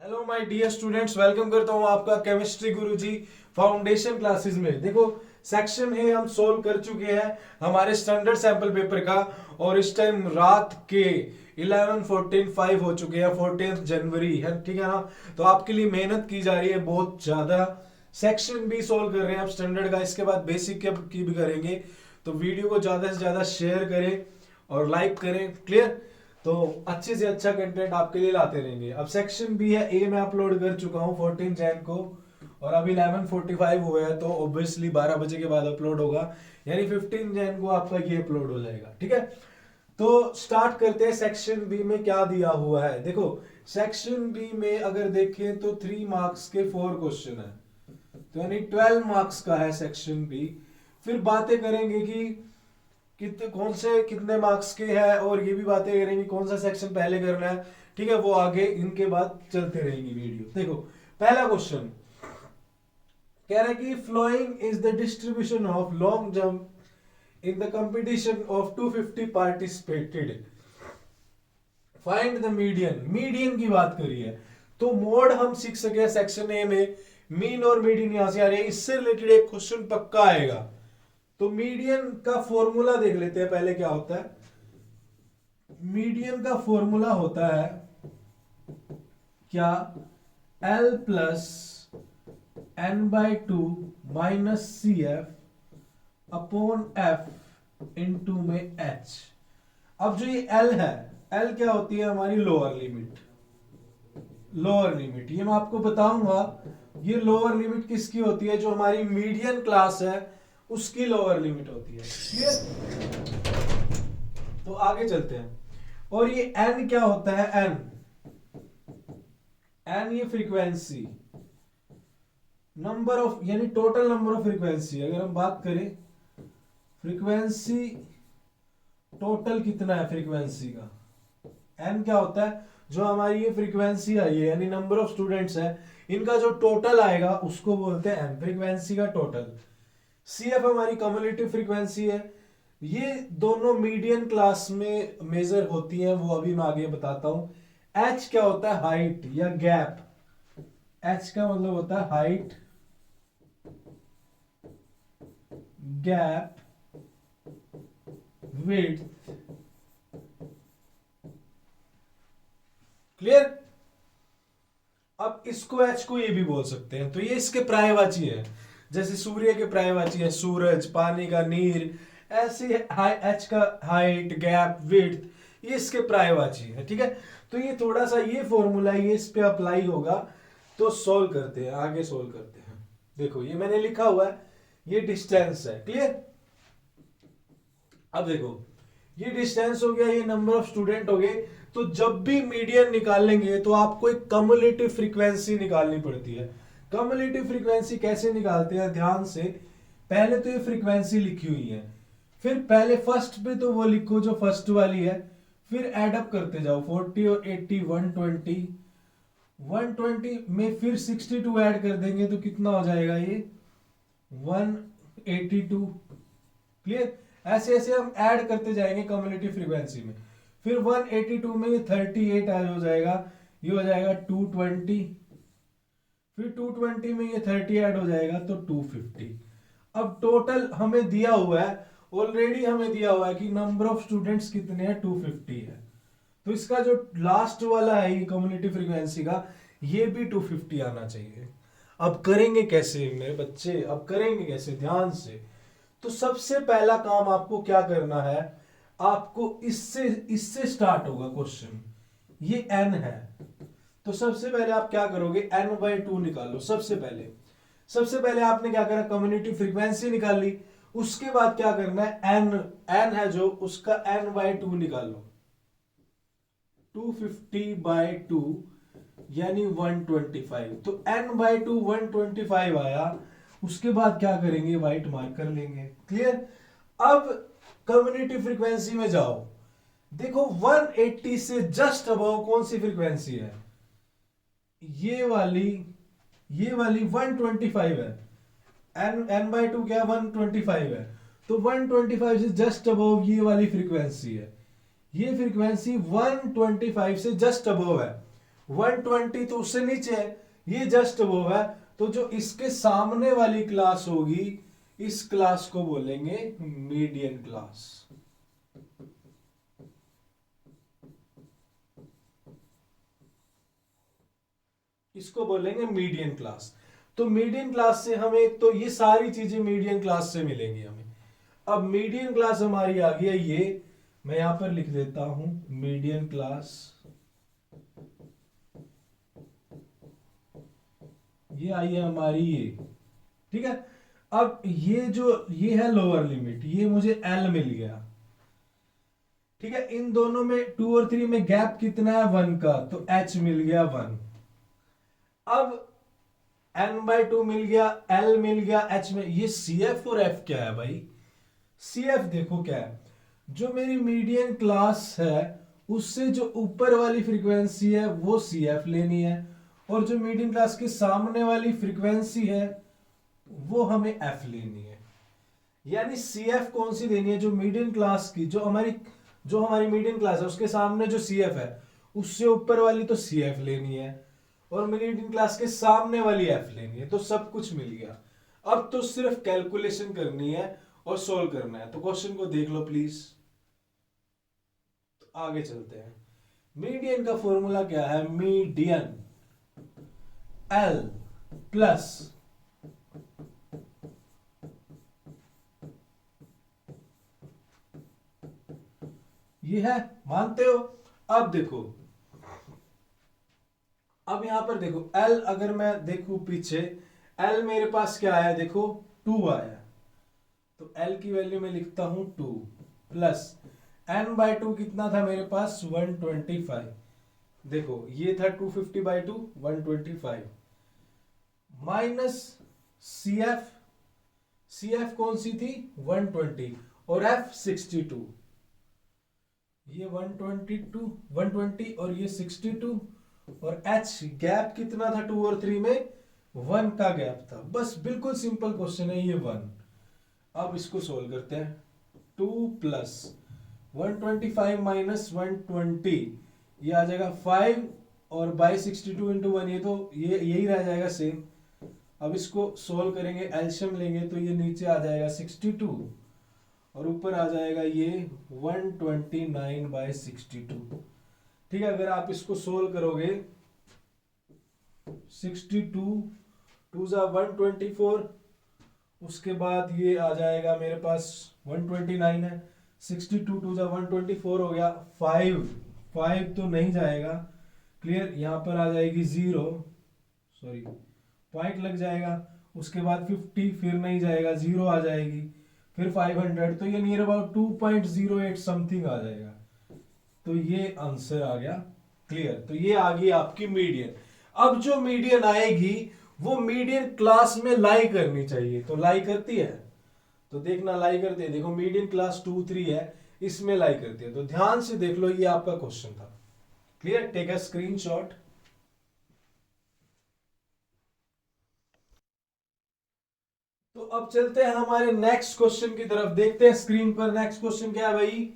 Hello my dear students, welcome करता हूं आपका केमिस्ट्री गुरुजी फाउंडेशन क्लासेस में। देखो, सेक्शन ए हम सोल्व कर चुके हैं हमारे स्टैंडर्ड सैंपल पेपर का, और इस टाइम रात के 11:14 हो चुके हैं, 14 जनवरी है, ठीक है ना। तो आपके लिए मेहनत की जा रही है बहुत ज्यादा। सेक्शन बी सोल्व कर रहे हैं आप स्टैंडर्ड का, इसके बाद बेसिक की भी करेंगे। तो वीडियो को ज्यादा से ज्यादा शेयर करें और लाइक करें, क्लियर। तो अच्छे से अच्छा कंटेंट आपके लिए लाते रहेंगे। अब सेक्शन बी है, ए में अपलोड कर चुका हूँ 14 जैन को, और अभी 11:45 हुआ है, तो ऑब्वियसली 12 बजे के बाद अपलोड होगा, यानी 15 जैन को आपका ये अपलोड हो जाएगा, ठीक है। तो स्टार्ट करते हैं। सेक्शन बी में क्या दिया हुआ है, देखो। सेक्शन बी में अगर देखें तो 3 मार्क्स के 4 क्वेश्चन है, तो यानी 12 मार्क्स का है सेक्शन बी। फिर बातें करेंगे कि कौन से कितने मार्क्स के हैं, और ये भी बातें करेंगे कौन सा सेक्शन पहले करना है, ठीक है। वो आगे इनके बाद चलते रहेंगी वीडियो। देखो, पहला क्वेश्चन कह रहा है कि following is the distribution of long jump in the competition of 250 participated, find the median. Median की बात करी है, तो मोड हम सीख सके सेक्शन ए में, मीन और मीडियन यहां से आ रही है, इससे रिलेटेड एक क्वेश्चन पक्का आएगा। तो मीडियन का फॉर्मूला देख लेते हैं पहले क्या होता है। मीडियन का फॉर्मूला होता है क्या, L plus n/2 minus C F upon F into में H। अब जो ये L है, L क्या होती है, हमारी लोअर लिमिट। लोअर लिमिट ये मैं आपको बताऊंगा, ये लोअर लिमिट किसकी होती है, जो हमारी मीडियन क्लास है उसकी लोअर लिमिट होती है, क्लियर। तो आगे चलते हैं। और ये n क्या होता है, n ये फ्रीक्वेंसी, नंबर ऑफ, यानी टोटल नंबर ऑफ फ्रीक्वेंसी। अगर हम बात करें फ्रीक्वेंसी टोटल कितना है फ्रीक्वेंसी का, n क्या होता है, जो हमारी ये फ्रीक्वेंसी आई है यानी नंबर ऑफ स्टूडेंट्स है, इनका जो टोटल आएगा उसको बोलते हैं n, फ्रीक्वेंसी का टोटल। सी एफ हमारी कम्युलेटिव फ्रीक्वेंसी है। ये दोनों मीडियन क्लास में मेजर होती हैं, वो अभी मैं आगे बताता हूं। एच क्या होता है, हाइट या गैप। एच का मतलब होता है हाइट, गैप, विड्थ, क्लियर। अब इसको एच को ये भी बोल सकते हैं, तो ये इसके पर्यायवाची है। जैसे सूर्य के पर्यायवाची है सूरज, पानी का नीर, ऐसे एच का हाइट, गैप, विड्थ, ये इसके पर्यायवाची है, ठीक है। तो ये थोड़ा सा ये फॉर्मूला ये इस पे अप्लाई होगा। तो सोल्व करते हैं, आगे सोल्व करते हैं। देखो, ये मैंने लिखा हुआ है, ये डिस्टेंस है, क्लियर। अब देखो, ये डिस्टेंस हो गया, ये नंबर ऑफ स्टूडेंट हो गए। तो जब भी मीडियन निकालेंगे तो आपको एक कम्युलेटिव फ्रीक्वेंसी निकालनी पड़ती है। कम्युलेटिव फ्रीक्वेंसी कैसे निकालते हैं, ध्यान से। पहले तो ये फ्रीक्वेंसी लिखी हुई है, फिर पहले फर्स्ट पे तो वो लिखो जो फर्स्ट वाली है, फिर एड अप करते जाओ, 40 और 80, 120, 120 में फिर 62 ऐड कर देंगे तो कितना हो जाएगा ये, 182, क्लियर। ऐसे ऐसे हम ऐड करते जाएंगे कम्युलेटिव फ्रीक्वेंसी में। फिर 182 में ये 38 ऐड हो जाएगा, ये हो जाएगा 220, फिर 220 में ये 30 ऐड हो जाएगा तो 250। अब टोटल हमें दिया हुआ है, ऑलरेडी हमें दिया हुआ है कि नंबर ऑफ स्टूडेंट्स कितने हैं, 250 है। तो इसका जो लास्ट वाला है ये कम्युनिटी फ्रीक्वेंसी का, ये भी 250 आना चाहिए। अब करेंगे कैसे मेरे बच्चे, अब करेंगे कैसे, ध्यान से। तो सबसे पहला काम आपको क्या करना है, आपको इससे इससे स्टार्ट होगा क्वेश्चन। ये n है, तो सबसे पहले आप क्या करोगे, n/2 निकालो। सबसे पहले आपने क्या करा, कम्युनिटी फ्रीक्वेंसी निकाल ली। उसके बाद क्या करना है, n है जो, उसका n/2 निकालो। 250/2 यानी 125, तो n/2 125 आया। उसके बाद क्या करेंगे, व्हाइट मार्क कर लेंगे, क्लियर। अब कम्युनिटी फ्रीक्वेंसी में जाओ, देखो 180 से जस्ट अबव कौन सी फ्रीक्वेंसी है, ये वाली 125 है। n/2 क्या, 125 है, तो 125 से जस्ट अबव ये वाली फ्रीक्वेंसी है। ये फ्रीक्वेंसी 125 से जस्ट अबव है। 120 तो उससे नीचे है, ये जस्ट वो है। तो जो इसके सामने वाली क्लास होगी, इस क्लास को बोलेंगे मीडियन क्लास। इसको बोलेंगे मीडियन क्लास। तो मीडियन क्लास से हमें, तो ये सारी चीजें मीडियन क्लास से मिलेंगी हमें। अब मीडियन क्लास हमारी आ गई है, ये मैं यहां पर लिख देता हूं मीडियन क्लास। ये आई है हमारी ये, ठीक है। अब ये जो ये है लोअर लिमिट, ये मुझे एल मिल गया, ठीक है। इन दोनों में 2 और 3 में गैप कितना है 1 का, तो एच मिल गया 1। अब n/2 मिल गया, l मिल गया h में। ये cf और f क्या है भाई? cf देखो क्या है, जो मेरी मीडियन क्लास है उससे जो ऊपर वाली फ्रीक्वेंसी है वो cf लेनी है, और जो मीडियन क्लास के सामने वाली फ्रीक्वेंसी है वो हमें f लेनी है। यानी cf कौन सी लेनी है? जो मीडियन क्लास की, जो हमारी मीडियन क्लास है उसके सामने जो cf है उससे ऊपर वाली तो cf लेनी है, और मीडियन क्लास के सामने वाली f लेनी है। तो सब कुछ मिल गया। अब तो सिर्फ कैलकुलेशन करनी है और सोल्व करना है। तो क्वेश्चन को देख लो प्लीज। तो आगे चलते हैं। मीडियन का फॉर्मूला क्या है? मीडियन L प्लस ये है, मानते हो? अब देखो, अब यहां पर देखो L, अगर मैं देखूं पीछे, L मेरे पास क्या आया? देखो 2 आया, तो L की वैल्यू में लिखता हूं 2 प्लस n/2 कितना था मेरे पास? 125। देखो ये था 250/2 125 माइनस CF कौन सी थी? 120, और F 62। ये 122 120 और ये 62, और H गैप कितना था 2 और 3 में? 1 का गैप था। बस बिल्कुल सिंपल क्वेश्चन है ये 1। अब इसको सोल्व करते हैं। 2 प्लस 125 माइनस 120, ये आ जाएगा 5, और बाई 62 इंटू 1, ये तो ये यही रह जाएगा सेम। अब इसको सोल्व करेंगे, एलशियम लेंगे, तो ये नीचे आ जाएगा 62 और ऊपर आ जाएगा ये 129/62। ठीक है। अगर आप इसको सोल्व करोगे, 62 2 जा 124, उसके बाद ये आ जाएगा मेरे पास 129 है, 62 2 जा 124 हो गया, 5 तो नहीं जाएगा, क्लियर। यहां पर आ जाएगी 0, सॉरी पॉइंट लग जाएगा। उसके बाद 50 फिर नहीं जाएगा, 0 आ जाएगी, फिर 500, तो ये नियर अबाउट 2.08 समथिंग आ जाएगा। तो ये आंसर आ गया, क्लियर। तो ये आ गई आपकी मीडियन। अब जो मीडियन आएगी वो मीडियन क्लास में लाई करनी चाहिए। तो लाई करती है, तो देखना लाई करती है। देखो मीडियन क्लास 2 3 है, इसमें लाई करती है। तो ध्यान से देख लो, ये आपका क्वेश्चन था, क्लियर। Take a screenshot. तो अब चलते हैं हमारे नेक्स्ट क्वेश्चन की तरफ। देखते हैं स्क्रीन पर नेक्स्ट क्वेश्चन क्या है भाई।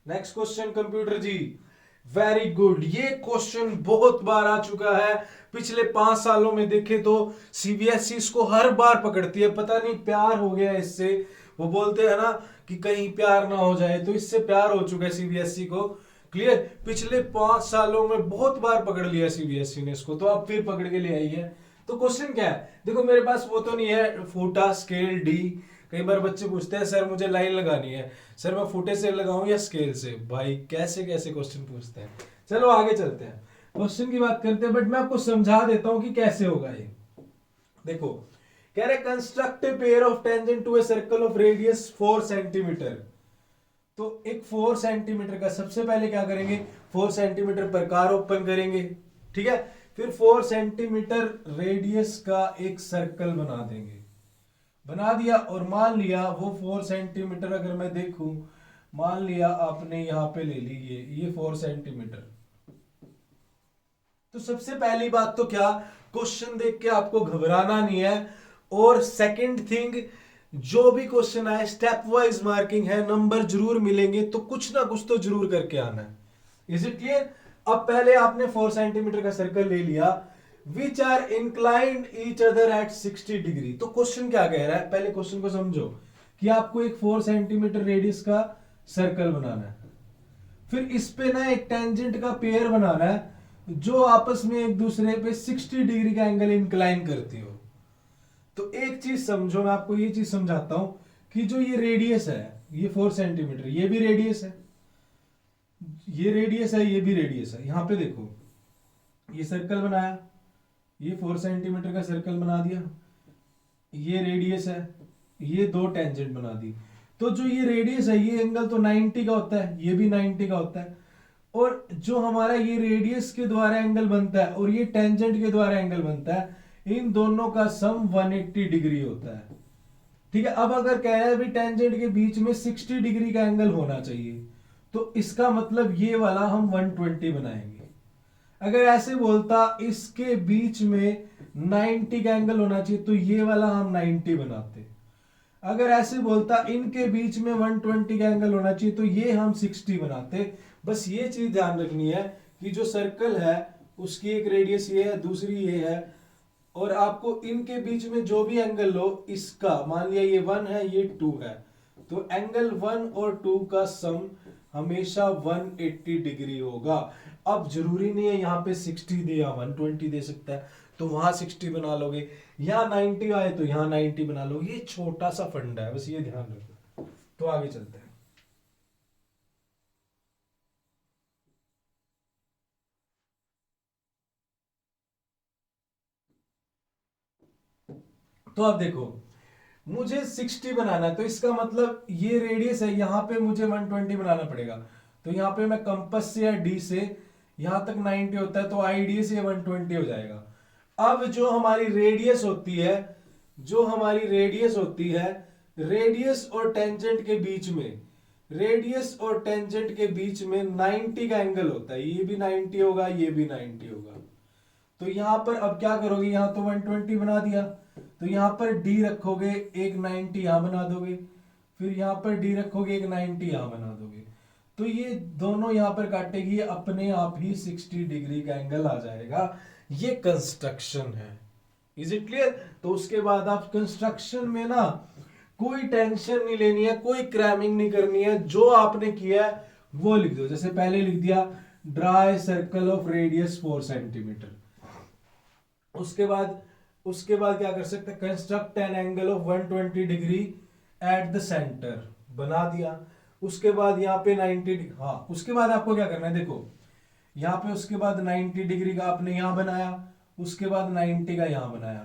नेक्स्ट क्वेश्चन कंप्यूटर जी, वेरी गुड। ये क्वेश्चन बहुत बार आ चुका है, पिछले 5 सालों में देखे तो सीबीएसई इसको हर बार पकड़ती है। पता नहीं प्यार हो गया इससे, वो बोलते हैं ना कि कहीं प्यार ना हो जाए, तो इससे प्यार हो चुका है सीबीएसई को, क्लियर। पिछले 5 सालों में बहुत बार पकड़ लिया सीबीएसई ने इसको, तो अब फिर पकड़ के ले आई है। तो क्वेश्चन क्या है? देखो मेरे पास वो तो नहीं है फूटा स्केल डी। कई बार बच्चे पूछते हैं सर मुझे लाइन लगानी है, सर मैं फुटे से लगाऊं या स्केल से? भाई कैसे कैसे क्वेश्चन पूछते हैं। चलो आगे चलते हैं, क्वेश्चन की बात करते हैं, बट मैं आपको समझा देता हूं कि कैसे होगा ये। देखो कह रहे construct a pair of tangent to a circle of radius 4 centimetre. तो एक 4 सेंटीमीटर का सबसे पहले क्या करेंगे, 4 सेंटीमीटर प्रकार ओपन करेंगे, ठीक है। फिर 4 सेंटीमीटर रेडियस का एक सर्कल बना देंगे, बना दिया। और मान लिया वो 4 सेंटीमीटर, अगर मैं देखूं, मान लिया आपने यहां पे ले ली ये 4 सेंटीमीटर। तो सबसे पहली बात तो क्या, क्वेश्चन देख के आपको घबराना नहीं है। और सेकंड थिंग, जो भी क्वेश्चन आए स्टेप वाइज मार्किंग है, नंबर जरूर मिलेंगे, तो कुछ ना कुछ तो जरूर करके आना है। Is it clear? अब पहले आपने 4 सेंटीमीटर का सर्कल ले लिया, which are inclined each other at 60 degree. तो क्वेश्चन क्या कह रहा है, पहले क्वेश्चन को समझो कि आपको एक 4 सेंटीमीटर रेडियस का सर्कल बनाना है, फिर इस पे ना एक टेंजेंट का पेयर बनाना है जो आपस में एक दूसरे पे 60 डिग्री का एंगल इंक्लाइन करती हो। तो एक चीज समझो, मैं आपको ये चीज समझाता हूं कि जो ये रेडियस है, ये 4 सेंटीमीटर, ये भी रेडियस है, ये रेडियस है, ये भी रेडियस है। यहां पे देखो, ये सर्कल बनाया, ये 4 सेंटीमीटर का सर्कल बना दिया, ये रेडियस है, ये दो टेंजेंट बना दी। तो जो ये रेडियस है, ये एंगल तो 90 का होता है, ये भी 90 का होता है, और जो हमारा ये रेडियस के द्वारा एंगल बनता है और ये टेंजेंट के द्वारा एंगल बनता है, इन दोनों का सम 180 डिग्री होता है। ठीक है, अब अगर कह रहा है भी टेंजेंट के बीच में 60 डिग्री का एंगल होना चाहिए, तो इसका मतलब ये वाला हम 120 बनाएंगे। अगर ऐसे बोलता इसके बीच में 90 का एंगल होना चाहिए, तो ये वाला हम 90 बनाते। अगर ऐसे बोलता इनके बीच में 120 का एंगल होना चाहिए, तो ये हम 60 बनाते। बस ये चीज ध्यान रखनी है कि जो सर्कल है उसकी एक रेडियस ये है, दूसरी ये है, और आपको इनके बीच में जो भी एंगल लो, इसका मान लिया ये 1 है, ये 2 है, तो एंगल 1 और 2 का सम हमेशा 180 डिग्री होगा। अब जरूरी नहीं है यहाँ पे 60 दे या 120 दे सकता है, तो वहां 60 बना लोगे, यहाँ 90 आए तो यहाँ 90 बना लोगे। ये छोटा सा फंडा है, बस ये ध्यान रखो। तो आगे चलते हैं। तो अब देखो, मुझे 60 बनाना है, तो इसका मतलब ये रेडियस है, यहां पे मुझे 120 बनाना पड़ेगा। तो यहां पे मैं कंपास से या डी से यहां तक 90 होता है, तो आई डी से 120 हो जाएगा। अब जो हमारी रेडियस होती है, जो हमारी रेडियस होती है, रेडियस और टेंजेंट के बीच में, रेडियस और टेंजेंट के बीच में 90 का एंगल होता है। ये भी 90 होगा, ये भी 90 होगा। तो यहां पर अब क्या करोगे, यहां तो 120 बना दिया, तो यहां पर डी रखोगे, एक 90 यहां बना दोगे, फिर यहां पर डी रखोगे, एक 90 यहां बना दोगे, तो ये दोनों यहां पर काटेगी, अपने आप ही 60 डिग्री का एंगल आ जाएगा। ये कंस्ट्रक्शन है। Is it clear? तो उसके बाद आप कंस्ट्रक्शन में ना कोई टेंशन नहीं लेनी है, कोई क्रैमिंग नहीं करनी है, जो आपने किया है वो लिख दो। जैसे पहले लिख दिया, draw a circle of radius 4 centimetre. उसके बाद क्या कर सकते हैं, construct an angle of 120 degree at the centre, बना दिया। उसके बाद यहाँ पे 90 डिग्री, हाँ उसके बाद आपको क्या करना है, देखो यहाँ पे उसके बाद 90 डिग्री का आपने यहां बनाया, उसके बाद 90 का यहां बनाया।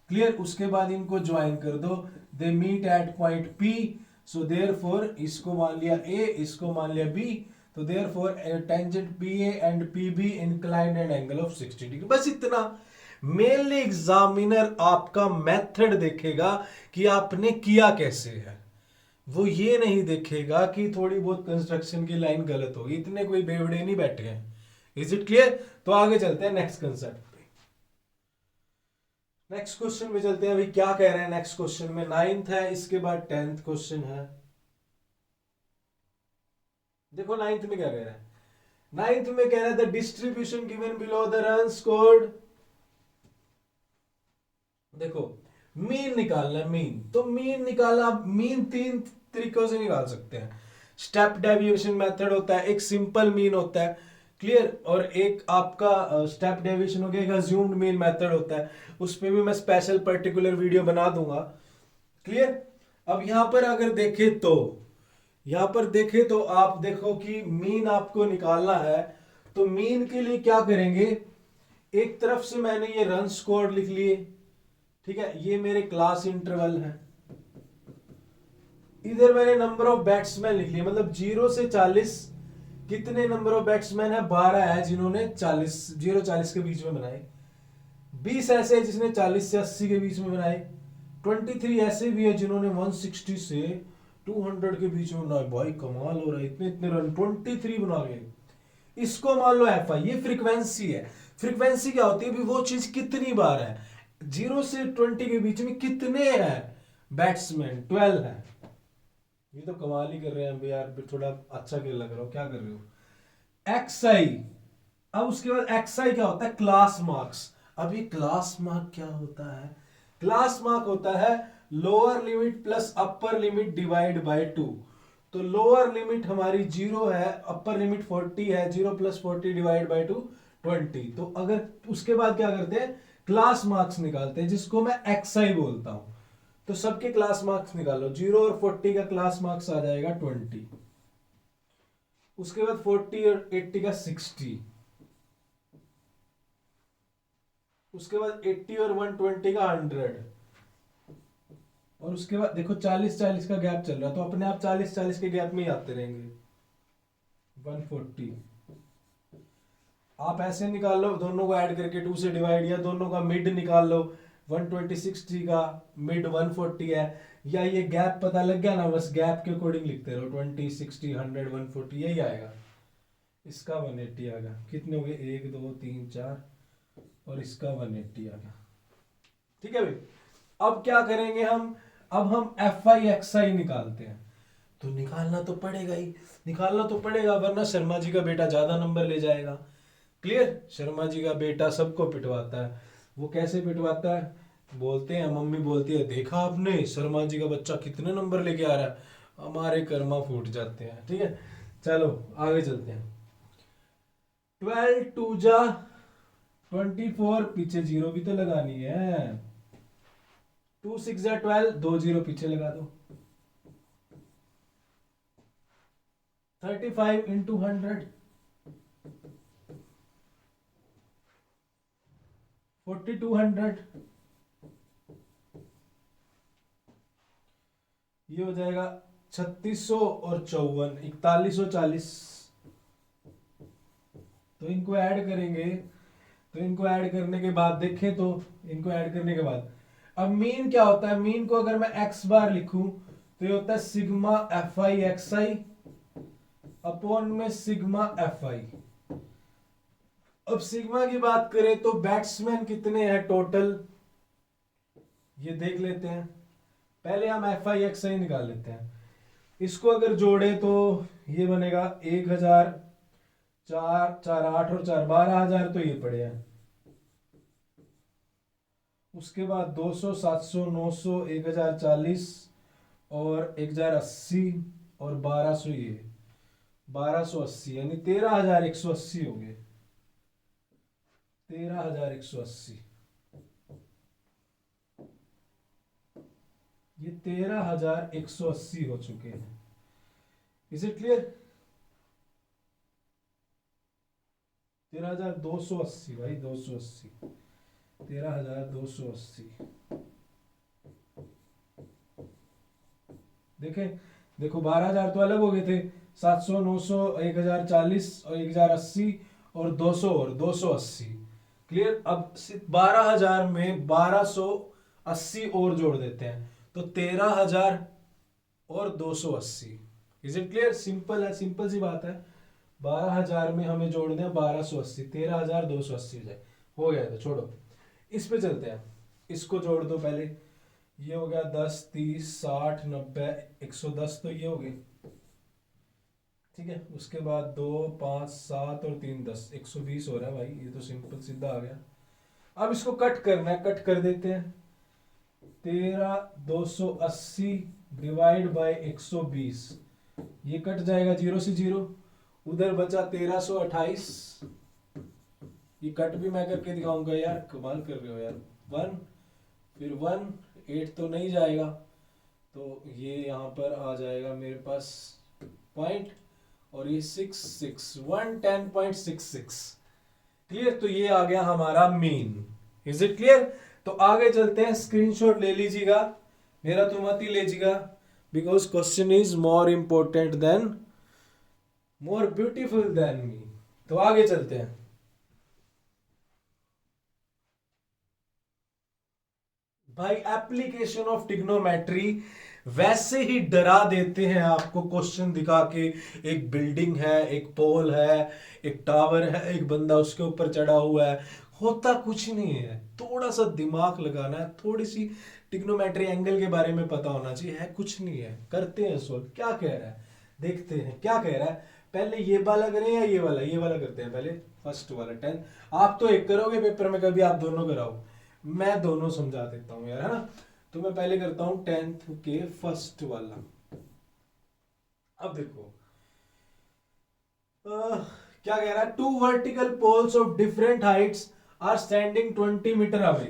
क्लियर? उसके बाद इनको ज्वाइन कर दो, they meet at point P, so therefore इसको मान लिया ए, इसको मान लिया बी, तो therefore tangent P A and P B inclined and angle of 60 degree. बस इतना। मेनली एग्जामिनर आपका मेथड देखेगा कि आपने किया कैसे है, वो ये नहीं देखेगा कि थोड़ी बहुत कंस्ट्रक्शन की लाइन गलत होगी। इतने कोई बेवड़े नहीं बैठे हैं। Is it clear? तो आगे चलते हैं नेक्स्ट कंसेप्ट पे। नेक्स्ट क्वेश्चन में चलते हैं। अभी क्या कह रहे हैं नेक्स्ट क्वेश्चन में, 9th है, इसके बाद 10th क्वेश्चन है। देखो 9th में क्या कह रहा है, 9th में कह रहा है the distribution given below the run scored. देखो मीन निकालना है, मीन तो मीन निकालना, मीन 3 तरीकों से निकाल सकते हैं। स्टेप डेविएशन मेथड होता है, एक सिंपल मीन होता है, क्लियर, और एक आपका स्टेप डेविएशन हो गया, एक अज्यूम्ड मीन मेथड होता है। उस पर भी मैं स्पेशल पर्टिकुलर वीडियो बना दूंगा। क्लियर? अब यहां पर अगर देखे तो, यहां पर देखे तो आप देखो कि मीन आपको निकालना है, तो मीन के लिए क्या करेंगे, एक तरफ से मैंने ये रन स्कोर लिख लिए, ठीक है, ये मेरे क्लास इंटरवल है, इधर मैंने नंबर ऑफ बैट्समैन लिख लिए, मतलब 0 से 40 कितने नंबर ऑफ बैट्समैन है, 12 है जिन्होंने 0-40 के बीच में बनाए, 20 ऐसे है जिसने 40 से 80 के बीच में बनाए, 23 ऐसे भी है जिन्होंने 160 से 200 के बीच में बनाए। भाई कमाल हो रहा है, इतने इतने रन 23 बना गए। इसको मान लो एफ आई, ये फ्रीक्वेंसी है। फ्रीक्वेंसी क्या होती है, भी वो चीज कितनी बार है, 0 से 20 के बीच में कितने हैं बैट्समैन, 12 है। ये तो कमाल ही कर रहे हैं यार, थोड़ा अच्छा खेल लग रहा हो, क्या कर रहे हो। एक्स आई अब उसके बाद एक्सआई क्या होता है, क्लास मार्क्स। अभी क्लास मार्क क्या होता है, क्लास मार्क होता है lower limit plus upper limit divide by 2। तो लोअर लिमिट हमारी 0 है, अपर लिमिट 40 है, 0 प्लस 40 डिवाइड बाय 2 20। तो अगर उसके बाद क्या करते हैं, क्लास मार्क्स निकालते हैं, जिसको मैं एक्सआई बोलता हूं। तो सबके क्लास मार्क्स निकालो, 0 और 40 का क्लास मार्क्स आ जाएगा 20। उसके बाद 40 और 80 का 60। उसके बाद 80 और 120 का 100। और उसके बाद देखो 40-40 का गैप चल रहा है, तो अपने आप 40-40 के गैप में ही आते रहेंगे। 140 आप ऐसे निकाल लो, दोनों को ऐड करके 2 से डिवाइड, या दोनों का मिड निकाल लो। 120 60 का मिड 140 है, या ये गैप पता लग गया ना, बस गैप के अकॉर्डिंग लिखते रहो, 20 60 100 140 यही आएगा। इसका 180 आ गया, कितने हो गए 1 2 3 4, और इसका 180 आ गया। ठीक है भाई, अब क्या करेंगे हम, अब हम एफ आई एक्स आई निकालते हैं। तो निकालना तो पड़ेगा ही, निकालना तो पड़ेगा, वरना शर्मा जी का बेटा ज्यादा नंबर ले जाएगा। क्लियर, शर्मा जी का बेटा सबको पिटवाता है। वो कैसे पिटवाता है, बोलते हैं, मम्मी बोलती है, देखा आपने शर्मा जी का बच्चा कितने नंबर लेके आ रहा है, हमारे कर्मा फूट जाते हैं। ठीक है, चलो आगे चलते हैं। 12 टू जा 24, पीछे जीरो भी तो लगानी है। 2 6 जा 12, 2 जीरो पीछे लगा दो। 35 इंटू 100, 4200, ये हो जाएगा 3600 और 54 4140। तो इनको ऐड करेंगे, तो इनको ऐड करने के बाद देखें, तो इनको ऐड करने के बाद अब मीन क्या होता है, मीन को अगर मैं एक्स बार लिखूं तो ये होता है sigma F I x I upon में सिग्मा एफ आई। अब सिग्मा की बात करें तो बैट्समैन कितने हैं टोटल, ये देख लेते हैं। पहले हम एफ आई एक्स आई निकाल लेते हैं। इसको अगर जोड़े तो ये बनेगा 1000, 4 4 8 और 4 12,000, तो ये पड़े हैं। उसके बाद 200 700 900 1040 और 1080 और 1200, ये 1280, यानी 13,180 हो गए। 13,180, ये 13,180 हो चुके हैं। इज इट क्लियर, 13,280 भाई, 280, 13,280। देखे, देखो 12,000 तो अलग हो गए थे, 700 900 1040 और 1080 और 200 और 280। क्लियर, अब 12,000 में 1280 और जोड़ देते हैं, तो 13,000 और 280। इज इट क्लियर, सिंपल है, सिंपल सी बात है। 12,000 में हमें जोड़ने हैं 1280, 13,280 हो जाए, हो गया। तो छोड़ो, इस पे चलते हैं, इसको जोड़ दो पहले। ये हो गया 10 30 60 90 110, तो ये हो गए। ठीक है, उसके बाद 2 5 7 और 3 10, 120 हो रहा है भाई, ये तो सिंपल सीधा आ गया। अब इसको कट करना है, कट कर देते हैं। 13,280 डिवाइड बाय 120, ये कट जाएगा 0 से 0, उधर बचा 1328। ये कट भी मैं करके दिखाऊंगा यार, कमाल कर रहे हो यार। 1 फिर 1 8 तो नहीं जाएगा, तो ये यहाँ पर आ जाएगा मेरे पास पॉइंट, और ये 6 110.66। क्लियर, तो ये आ गया हमारा मीन। इज इट क्लियर, तो आगे चलते हैं, स्क्रीनशॉट ले लीजिएगा, मेरा तो मत ही लीजिएगा, because question is more important than, more beautiful than me. तो आगे चलते हैं। भाई एप्लीकेशन ऑफ ट्रिग्नोमेट्री वैसे ही डरा देते हैं आपको क्वेश्चन दिखा के। एक बिल्डिंग है, एक पोल है, एक टावर है, एक बंदा उसके ऊपर चढ़ा हुआ है, होता कुछ नहीं है। थोड़ा सा दिमाग लगाना है, थोड़ी सी ट्रिग्नोमेट्री एंगल के बारे में पता होना चाहिए, है कुछ नहीं है। करते हैं सोल्व, क्या कह रहा है देखते हैं क्या कह रहा है। पहले ये वाला करें या ये वाला, ये वाला करते हैं पहले। फर्स्ट वाला 10। आप तो एक करोगे पेपर में, कभी आप दोनों कराओ, मैं दोनों समझा देता हूँ यार, है ना। तो मैं पहले करता हूँ 10th के फर्स्ट वाला। अब देखो क्या कह रहा है, two vertical poles of different heights are standing 20 metre away.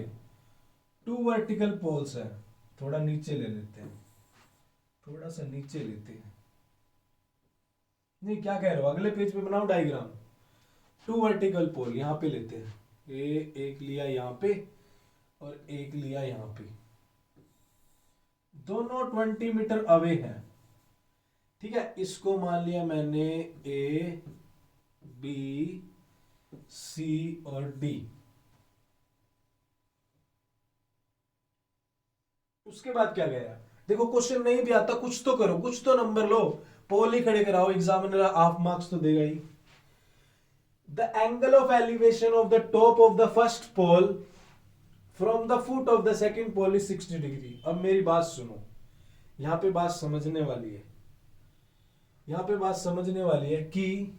Two vertical poles है, थोड़ा नीचे ले लेते हैं, थोड़ा सा नीचे लेते हैं। नहीं, क्या कह रहे हो, अगले पेज पे बनाओ डायग्राम। टू वर्टिकल पोल यहां पे लेते हैं, एक लिया यहां पे और एक लिया यहां पे, दोनों 20 मीटर अवे हैं। ठीक है, इसको मान लिया मैंने ए बी सी और डी। उसके बाद क्या गया, देखो क्वेश्चन नहीं भी आता, कुछ तो करो, कुछ तो नंबर लो, पोल ही खड़े कराओ, एग्जामिनर हाफ मार्क्स तो देगा ही। The angle of elevation of the top of the first pole from the foot of the second pole is 60 degree. अब मेरी बात सुनो, यहां पे बात समझने वाली है, यहां पे बात समझने वाली है कि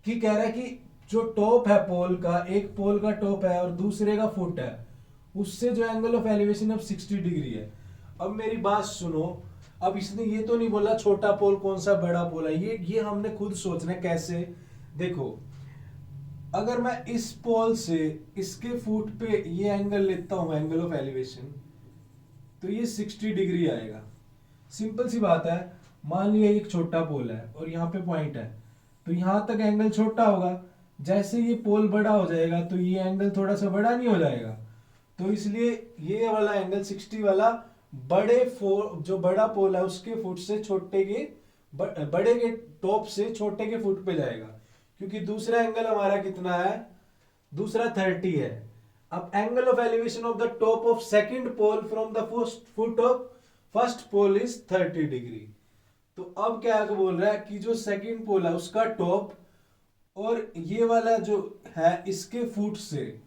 कह रहा है कि जो टॉप है पोल का, एक पोल का टॉप है और दूसरे का फुट है, उससे जो एंगल ऑफ एलिवेशन अब 60 डिग्री है। अब मेरी बात सुनो, अब इसने ये तो नहीं बोला छोटा पोल कौन सा बड़ा पोल है, ये हमने खुद सोचना है कैसे। देखो, अगर मैं इस पोल से इसके फुट पे ये एंगल लेता हूं, एंगल ऑफ एलिवेशन, तो ये 60 डिग्री आएगा। सिंपल सी बात है, मान लिया एक छोटा पोल है और यहाँ पे पॉइंट है, तो यहां तक एंगल छोटा होगा, जैसे ये पोल बड़ा हो जाएगा तो ये एंगल थोड़ा सा बड़ा नहीं हो जाएगा। तो इसलिए ये वाला एंगल 60 वाला जो बड़ा पोल है उसके फुट से छोटे के बड़े के टॉप से छोटे के फुट पे जाएगा, क्योंकि दूसरा एंगल हमारा कितना है, दूसरा 30 है। अब angle of elevation of the top of second pole from the foot of first pole is 30 degree. तो अब क्या बोल रहा है कि जो सेकंड पोल है उसका टॉप और ये वाला जो है इसके फुट से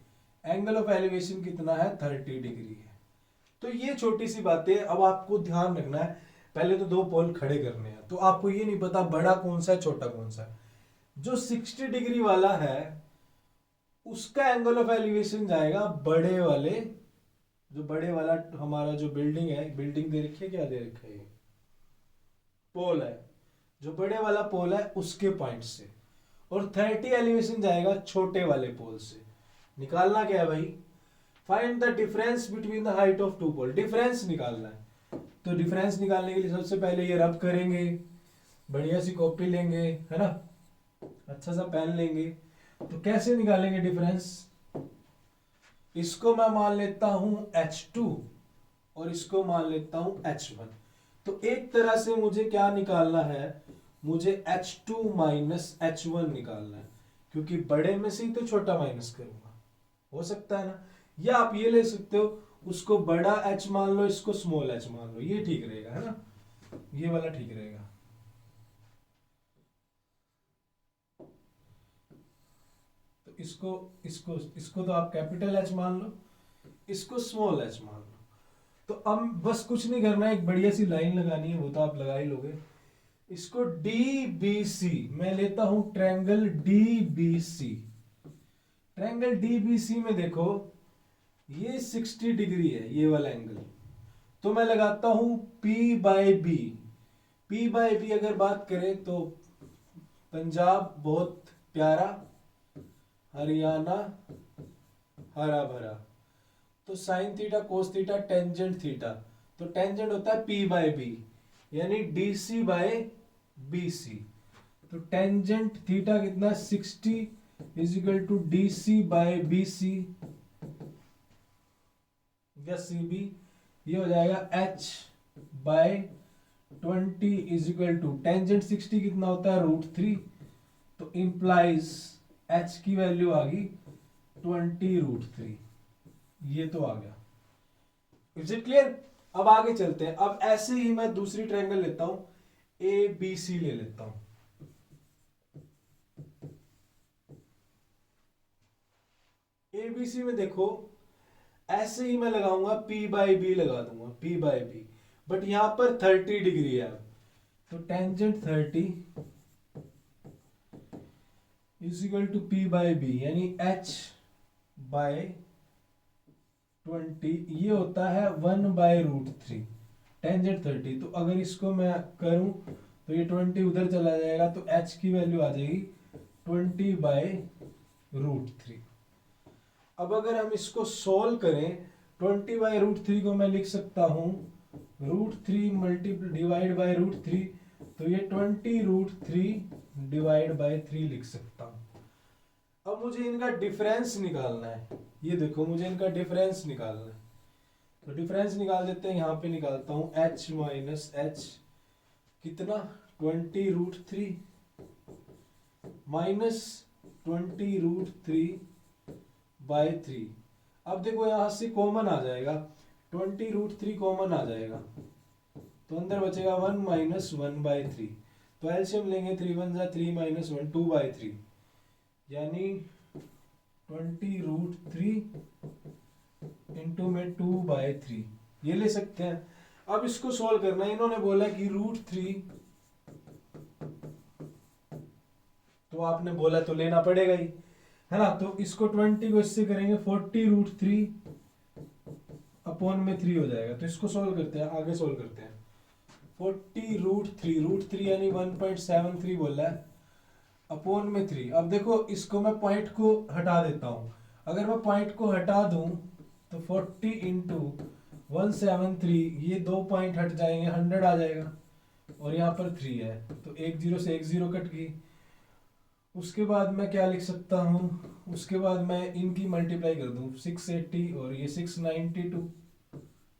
एंगल ऑफ एलिवेशन कितना है, 30 डिग्री है। तो ये छोटी सी बातें अब आपको ध्यान रखना है। पहले तो दो पोल खड़े करने हैं, तो आपको ये नहीं पता बड़ा कौन सा है छोटा कौन सा है। जो 60 डिग्री वाला है उसका एंगल ऑफ एलिवेशन जाएगा बड़े वाले, जो बड़े वाला हमारा जो बिल्डिंग है, बिल्डिंग दे रखी है, क्या दे रखा है, पोल है, जो बड़े वाला पोल है उसके पॉइंट से, और 30 एलिवेशन जाएगा छोटे वाले पोल से। निकालना क्या है भाई, find the difference between the height of two pole, difference निकालना है। तो डिफरेंस निकालने के लिए सबसे पहले ये रब करेंगे, बढ़िया सी कॉपी लेंगे, है ना, अच्छा सा पेन लेंगे। तो कैसे निकालेंगे डिफरेंस, इसको मैं मान लेता हूं H2 और इसको मान लेता हूं H1। तो एक तरह से मुझे क्या निकालना है, मुझे H2 माइनस H1 निकालना है, क्योंकि बड़े में से ही तो छोटा माइनस करूंगा, हो सकता है ना। या आप ये ले सकते हो, उसको बड़ा H मान लो, इसको स्मॉल h मान लो, ये ठीक रहेगा, है ना, ये वाला ठीक रहेगा। तो इसको इसको इसको तो आप कैपिटल H मान लो, इसको स्मॉल h मान लो। तो अब बस कुछ नहीं करना है, एक बढ़िया सी लाइन लगानी है, वो तो आप लगा ही लोगे। इसको DBC मैं लेता हूं, ट्रायंगल DBC। ट्रायंगल DBC में देखो ये 60 डिग्री है ये वाला एंगल, तो मैं लगाता हूं P/B। P/B अगर बात करें तो पंजाब बहुत प्यारा, हरियाणा हरा भरा, तो sine theta cos theta tangent theta, तो टेंजेंट होता है P/B, यानी DC/BC। तो टेंजेंट थीटा कितना, 60 इज इक्वल टू DC/BC या CB, ये हो जाएगा H/20 is equal to tangent 60 कितना होता है, √3। तो इंप्लाइज H की वैल्यू आ गई 20√3, ये तो आ गया। Is it clear. अब आगे चलते हैं। अब ऐसे ही मैं दूसरी ट्रायंगल लेता हूं, ABC ले लेता हूं। ABC में देखो ऐसे ही मैं लगाऊंगा P/B, लगा दूंगा P/B, बट यहां पर 30 डिग्री है, तो tangent 30 is equal to P by B, यानी एच बाय 20, ये होता है 1/√3 टेंजेंट 30। तो अगर इसको मैं करूं तो ये 20 उधर चला जाएगा, तो एच की वैल्यू आ जाएगी 20/√3। अब अगर हम इसको सोल्व करें, 20/√3 को मैं लिख सकता हूं √3 मल्टीप्लाई डिवाइड बाय √3, तो ये 20√3 डिवाइड बाय 3 लिख सकता हूं। अब मुझे इनका डिफरेंस निकालना है, ये देखो मुझे इनका डिफरेंस निकालना है, तो डिफरेंस निकाल देते हैं। यहाँ पे निकालता हूं h माइनस एच, कितना 20√3 माइनस 20√3/3। अब देखो यहां से कॉमन आ जाएगा, 20√3 कॉमन आ जाएगा, तो अंदर बचेगा 1 माइनस 1/3। तो एलसीएम लेंगे, 3 1 जा 3 माइनस 1 2/3, यानी 20√3 इंटू में 2/3 ये ले सकते हैं। अब इसको सॉल्व करना है, इन्होंने बोला कि √3, तो आपने बोला तो लेना पड़ेगा ही, है ना। तो इसको 20 को इससे करेंगे 40√3 अपॉन में 3 हो जाएगा। तो इसको सॉल्व करते हैं, आगे सॉल्व करते हैं। 40√3 यानी 1.73 बोला है, अपॉन में 3। अब देखो इसको मैं पॉइंट को हटा देता हूं, अगर मैं पॉइंट को हटा दूं तो 40 इंटू 173, ये 2 पॉइंट हट जाएंगे, 100 आ जाएगा, और यहाँ पर 3 है, तो एक जीरो से एक जीरो कट गई। उसके बाद मैं क्या लिख सकता हूँ, उसके बाद मैं इनकी मल्टीप्लाई कर दूं, 680 और ये 692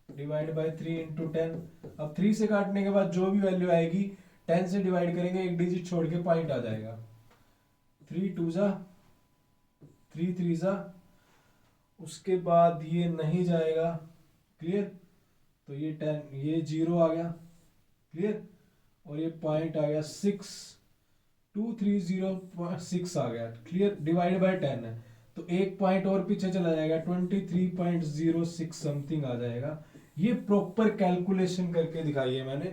डिवाइड बाय 3 इंटू 10। अब 3 से काटने के बाद जो भी वैल्यू आएगी 10 से डिवाइड करेंगे, एक डिजिट छोड़ के पॉइंट आ जाएगा। 3 2 जा 3 3 जा, उसके बाद ये नहीं जाएगा, क्लियर। तो ये 10, ये 0 आ गया, क्लियर, और ये पॉइंट आ गया 62306 आ गया, क्लियर। डिवाइड बाय 10 है, तो एक पॉइंट और पीछे चला जाएगा, 23.06 समथिंग आ जाएगा। ये प्रॉपर कैलकुलेशन करके दिखाई है मैंने,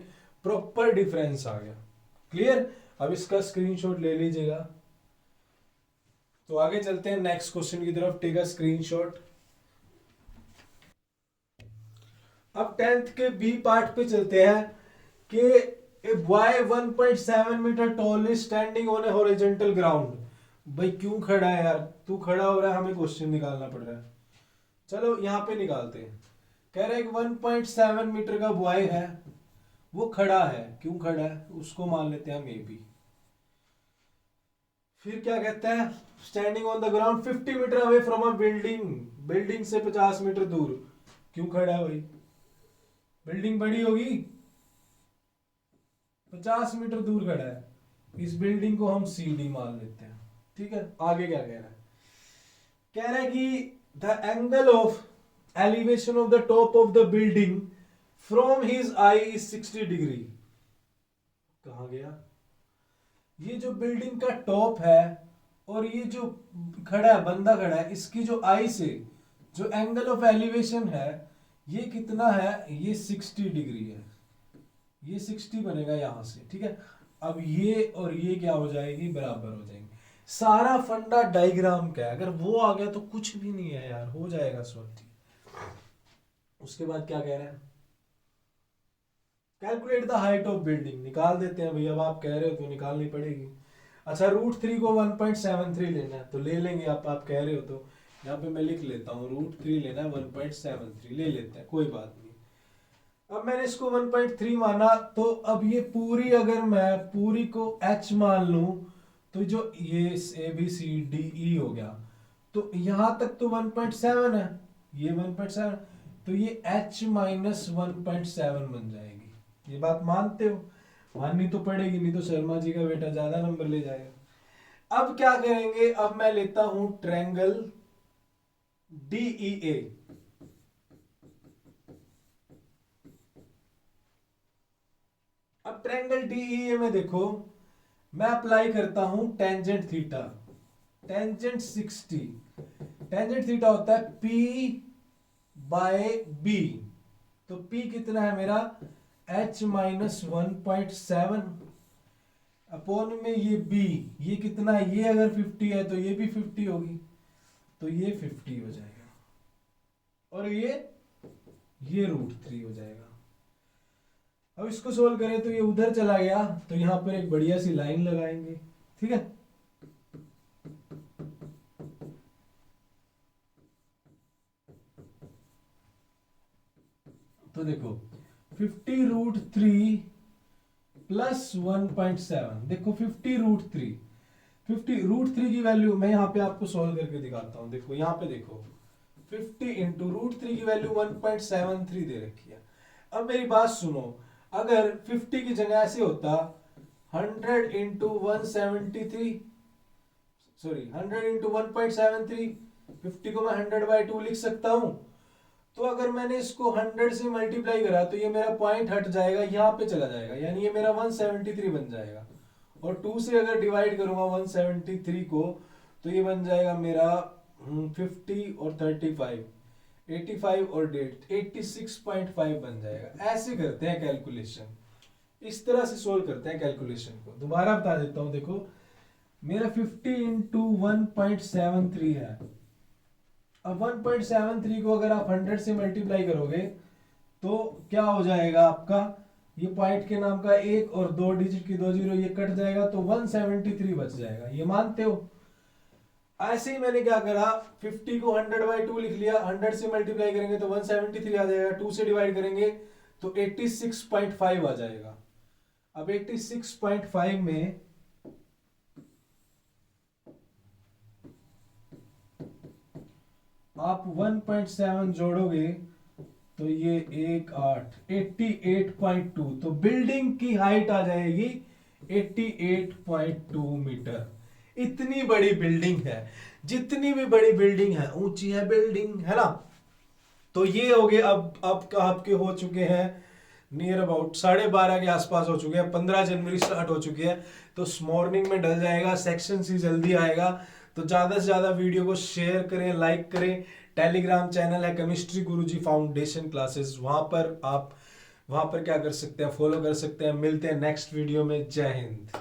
प्रॉपर डिफरेंस आ गया, क्लियर। अब इसका स्क्रीनशॉट ले लीजिएगा। तो आगे चलते हैं नेक्स्ट क्वेश्चन की तरफ, टेक अ स्क्रीनशॉट। अब 10th के बी पार्ट पे चलते हैं कि a boy 1.7 metre tall is standing on a horizontal ground. भाई क्यों खड़ा है यार, तू खड़ा हो रहा है, हमें क्वेश्चन निकालना पड़ रहा है। चलो यहाँ पे निकालते हैं। कह रहा है कि 1.7 मीटर का बॉय है, वो खड़ा है, क्यों खड़ा है उसको मान लेते हैं मे बी। फिर क्या कहता है, standing on the ground 50 metre away from a building, building से 50 मीटर दूर। क्यों खड़ा है भाई, बिल्डिंग बड़ी होगी, 50 मीटर दूर खड़ा है, इस बिल्डिंग को हम सी डी मान लेते हैं, ठीक है। आगे क्या कह रहा है, कह रहा है कि the angle of elevation of the top of the building from his I is 60 degree. कहा गया, ये जो बिल्डिंग का टॉप है और ये जो खड़ा है, बंदा खड़ा है, इसकी जो आई से जो एंगल ऑफ एलिवेशन है ये कितना है, ये 60 डिग्री है, ये 60 बनेगा यहां से, ठीक है। अब ये और ये क्या हो जाएगी, बराबर हो जाएंगे। सारा फंडा डायग्राम का है, अगर वो आ गया तो कुछ भी नहीं है यार, हो जाएगा सॉल्व। उसके बाद क्या कह रहे हैं, calculate the height of building, निकाल देते हैं भैया, अब आप कह रहे हो तो निकालनी पड़ेगी। अच्छा √3 को 1.73 लेना है तो ले लेंगे, आप कह रहे हो तो यहाँ पे मैं लिख लेता हूँ, √3 लेना है 1.73 ले लेते हैं, कोई बात नहीं। अब मैंने इसको 1.3 माना, तो अब ये पूरी, अगर मैं पूरी को h मान लूं, तो जो ये ABCDE हो गया, तो यहां तक तो 1.7 है, ये 1.7, तो ये h माइनस 1.7 बन जाएगी। ये बात मानते हो, माननी तो पड़ेगी, नहीं तो शर्मा जी का बेटा ज्यादा नंबर ले जाएगा। अब क्या करेंगे, अब मैं लेता हूं ट्रायंगल DEA। अब ट्रायंगल DEA में देखो, मैं अप्लाई करता हूं tangent theta, tangent 60, tangent theta होता है P/B, तो P कितना है मेरा, h माइनस 1.7, अपॉन में ये b, ये कितना है, ये अगर 50 है तो ये भी 50 होगी, तो ये 50 हो जाएगा, और ये √3 हो जाएगा। अब इसको सोल्व करें तो ये उधर चला गया, तो यहां पर एक बढ़िया सी लाइन लगाएंगे, ठीक है। तो देखो 50√3 प्लस 1.7, देखो 50√3 की वैल्यू मैं यहाँ पे आपको सॉल्व करके दिखाता हूँ। देखो यहाँ पे देखो 50 इंटू √3 की वैल्यू 1.73 दे रखी है। अब मेरी बात सुनो, अगर 50 की जगह ऐसे होता 100 इंटू 173, सॉरी 100 इंटू 1.73, 50 को मैं 100/2 लिख सकता हूं। तो अगर मैंने इसको 100 से मल्टीप्लाई करा तो ये मेरा पॉइंट हट जाएगा, यहाँ पे चला जाएगा, यानी ये मेरा 173 बन जाएगा। और 2 से अगर डिवाइड करूंगा 173 को तो ये बन जाएगा मेरा 50 और 35, 85 और 86.5 बन जाएगा। ऐसे करते हैं कैलकुलेशन, इस तरह से सोल्व करते हैं कैलकुलेशन को। दोबारा बता देता हूं, देखो मेरा 50 इंटू 1.73 है। अब 1.73 को अगर आप 100 से मल्टीप्लाई करोगे तो क्या हो जाएगा आपका, ये पॉइंट के नाम का 1 और 2 डिजिट की 2 जीरो ये कट जाएगा, तो 173 बच जाएगा। ये मानते हो? ऐसे ही मैंने क्या करा, 50 को 100/2 लिख लिया, 100 से मल्टीप्लाई करेंगे तो 173 आ जाएगा, 2 से डिवाइड करेंगे तो 86.5 आ जाएगा। अब 86.5 में आप 1.7 जोड़ोगे तो ये 88.2, तो बिल्डिंग की हाइट आ जाएगी 88.2 मीटर। इतनी बड़ी बिल्डिंग है, जितनी भी बड़ी बिल्डिंग है ऊंची है बिल्डिंग, है ना। तो ये हो गए, अब आपके हो चुके हैं नियर अबाउट 12:30 के आसपास हो चुके हैं, 15 जनवरी स्टार्ट हो चुकी है, तो मॉर्निंग में डल जाएगा, सेक्शन सी जल्दी आएगा। तो ज्यादा से ज्यादा वीडियो को शेयर करें, लाइक करें। टेलीग्राम चैनल है केमिस्ट्री गुरुजी फाउंडेशन क्लासेस, वहां पर क्या कर सकते हैं, फॉलो कर सकते हैं। मिलते हैं नेक्स्ट वीडियो में। जय हिंद।